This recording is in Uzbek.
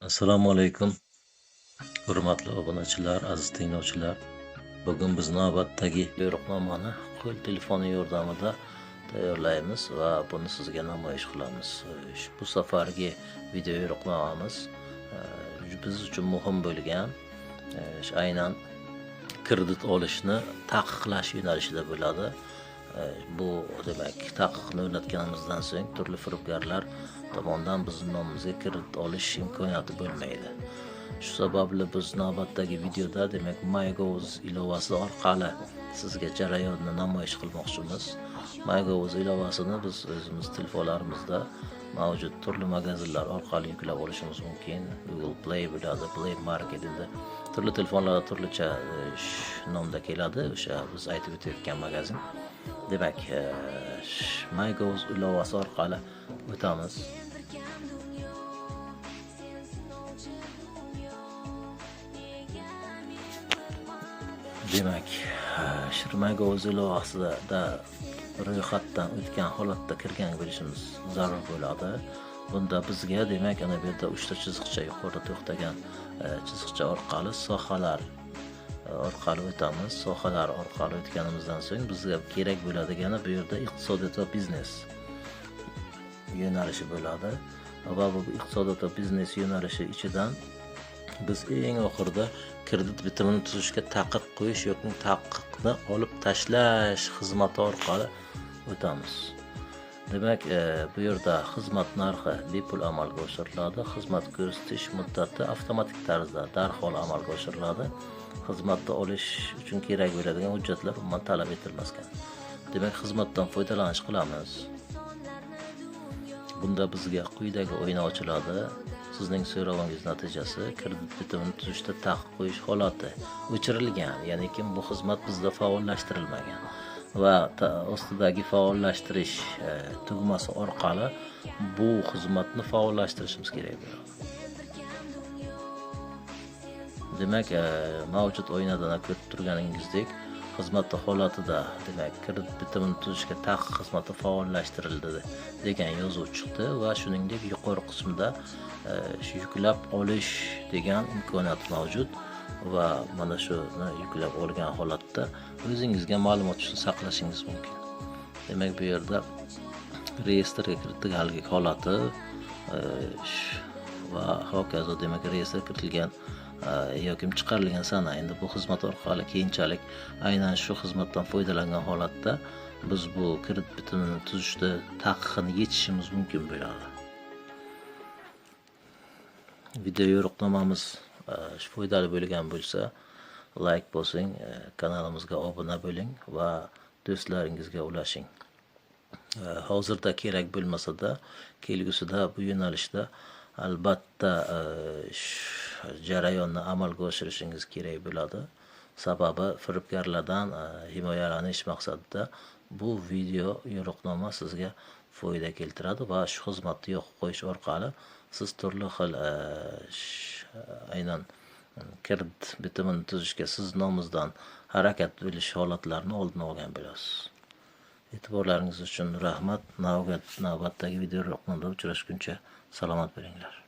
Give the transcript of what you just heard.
Assalomu alaykum, hurmatli obunachilar, aziz tinglovchilar. Bugun biz navbatdagi buyruqnomani qo'l telefoni yordamida tayyorlaymiz va buni sizga namoyish qilamiz. Bu safargi video buyruqnomamiz biz uchun muhim bo'lgan aynan kredit olishni taqiqlash yo'nalishida bo'ladi. Bu demak, taqiqni o'rnatganimizdan so'ng turli firibgarlar tomonidan bizning nomimizga kredit olish imkoniyati bo'lmaydi. Shu sababli biz navbatdagi videoda demak MyGo'z ilovasi orqali sizga jarayonni namoyish qilmoqchimiz. MyGo'z ilovasini biz o'zimiz telefonlarimizda mavjud turli magazinlar orqali yuklab olishimiz mumkin. Google Play bo'ladi, Play Market endi turli telefonlarda turlicha nomda keladi. O'sha biz aytib o'tayotgan magazin. Demak, MyGo'z ilovasi orqali o'tamiz. Demak, MyGo'z ilovasida ro'yxatdan o'tgan holatda kirgan bo'lishimiz zarur bo'ladi. Bunda bizga demak ana bu yerda 3 ta chiziqcha yuqorida to'xtagan chiziqcha orqali sohalar orqali o'tamiz. Sohalar orqali o'tganimizdan so'ng bizga kerak bo'ladigani bu yerda iqtisodiyot va biznes yo'nalishi bo'ladi. Va bu iqtisodiyot va biznes yo'nalishi ichidan biz eng oxirida kredit bitimini tuzishga taqiq qo'yish yoki taqiqni olib tashlash xizmati orqali o'tamiz. Demak, bu yerda xizmat narxi bepul amalga oshiriladi. Xizmat ko'rsatish muddati avtomatik tarzda darhol amalga oshiriladi. Xizmatni olish uchun kerak bo'ladigan hujjatlar umuman talab etilmaskan. Demak, xizmatdan foydalanish qilamiz. Bunda bizga quyidagi oyna ochiladi. Sizning so'rovingiz natijasi kredit bitimini tuzishda taqiq qo'yish holati o'chirilgan, ya'ni bu xizmat bizda faollashtirilmagan va ostidagi faollashtirish tugmasi orqali bu xizmatni faollashtirishimiz kerak bo'ladi. Demak, mavjud oynadan ko'rib turganingizdek, xizmat holatida demak kredit bitimini tuzishga taqiq xizmati faollashtirildi degan yozuv chiqdi va shuningdek yuqori qismida yuklab olish degan imkoniyat mavjud va mana shuni yuklab olgan holatda o'zingizga ma'lumotni saqlashingiz mumkin. Demak, bu yerda reyestrga kiritilganlik holati va hokazo demak reyestr kiritilgan yoki chiqarilgan sana. Endi bu xizmat orqali keyinchalik aynan shu xizmatdan foydalangan holatda biz bu kredit bitimini tuzishda taqiqni yechishimiz mumkin bo'ladi. Video yo'riqnomamiz foydali bo'lgan bo'lsa, like bosing, kanalimizga obuna bo'ling va do'stlaringizga ulashing. Hozirda kerak bo'lmasa-da, kelgusida bu yo'nalishda albatta jarayonni amalga oshirishingiz kerak bo'ladi. Sababi firibgarlardan himoyalanish maqsadida bu video yo'riqnoma sizga foyda keltiradi va shu xizmatni yo'qib qo'yish orqali siz turli xil aynan kredit bitimini tuzishga siz nomingizdan harakat bo'lish holatlarini oldini olgan bo'lasiz. E'tiborlaringiz uchun rahmat. Navbatdagi video yo'riqnomada uchrashguncha salomat bo'linglar.